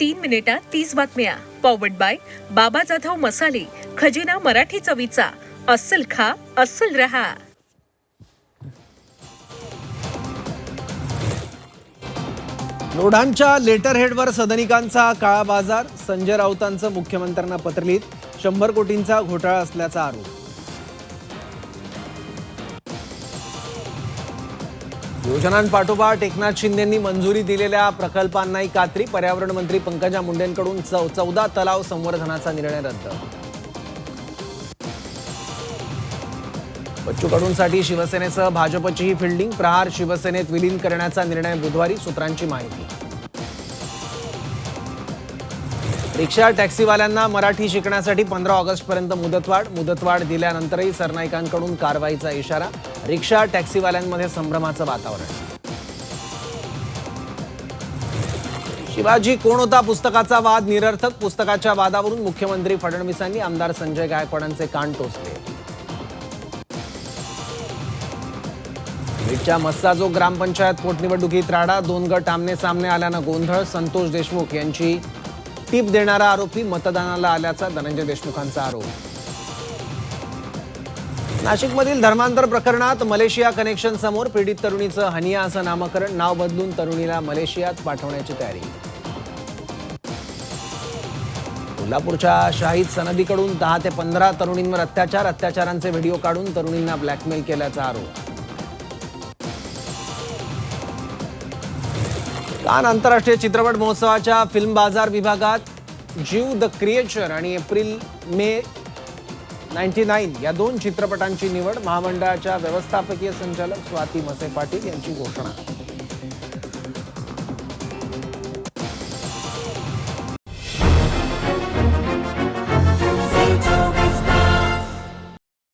3 मिनिटात 30 बातम्या. Powered by बाबा जाधव मसाले, खजिना मराठी चवीचा. अस्सल खा, अस्सल रहा. लोढांच्या लेटर हेडवर सदनिकांचा काळा बाजार. संजय राऊतांचं मुख्यमंत्र्यांना पत्र लिहित 100 कोटींचा घोटाळा असल्याचा आरोप. योजनांपाठोपाठ एकनाथ शिंदेंनी मंजुरी दिलेल्या प्रकल्पांनाही कात्री. पर्यावरण मंत्री पंकजा मुंडेंकडून 14 तलाव संवर्धनाचा निर्णय रद्द. बच्चू कडूंसाठी शिवसेनेसह भाजपचीही फिल्डिंग. प्रहार शिवसेनेत विलीन करण्याचा निर्णय बुधवारी. सूत्रांची माहिती. रिक्षा टॅक्सीवाल्यांना मराठी शिकण्यासाठी 15 ऑगस्टपर्यंत मुदतवाढ दिल्यानंतरही सरनाईकांकडून कारवाईचा इशारा. रिक्षा टॅक्सीवाल्यांमध्ये संभ्रमाचं वातावरण. शिवाजी कोण होता पुस्तकाचा वाद निरर्थक. पुस्तकाच्या वादावरून मुख्यमंत्री फडणवीसांनी आमदार संजय गायकवाडांचे कान टोचले. बीडच्या मस्साजोग ग्रामपंचायत पोटनिवडणुकीत राडा. 2 गट आमने सामने आल्यानं गोंधळ. संतोष देशमुख यांची टीप देणारा आरोपी मतदानाला आल्याचा धनंजय देशमुखांचा आरोप. नाशिकमधील धर्मांतर प्रकरणात मलेशिया कनेक्शन समोर. पीडित तरुणीचं हनिया असं नामकरण. नाव बदलून तरुणीला मलेशियात पाठवण्याची तयारी. कोल्हापूरच्या शाहीद सनदीकडून 10 ते 15 तरुणींवर अत्याचारांचे व्हिडिओ काढून तरुणींना ब्लॅकमेल केल्याचा आरोप. कान आंतरराष्ट्रीय चित्रपट महोत्सवाच्या फिल्म बाजार विभागात जीव द क्रिएचर आणि एप्रिल मे 99 या 2 चित्रपटांची निवड. महामंडळाच्या व्यवस्थापकीय संचालक स्वाती मसे पाटील यांची घोषणा.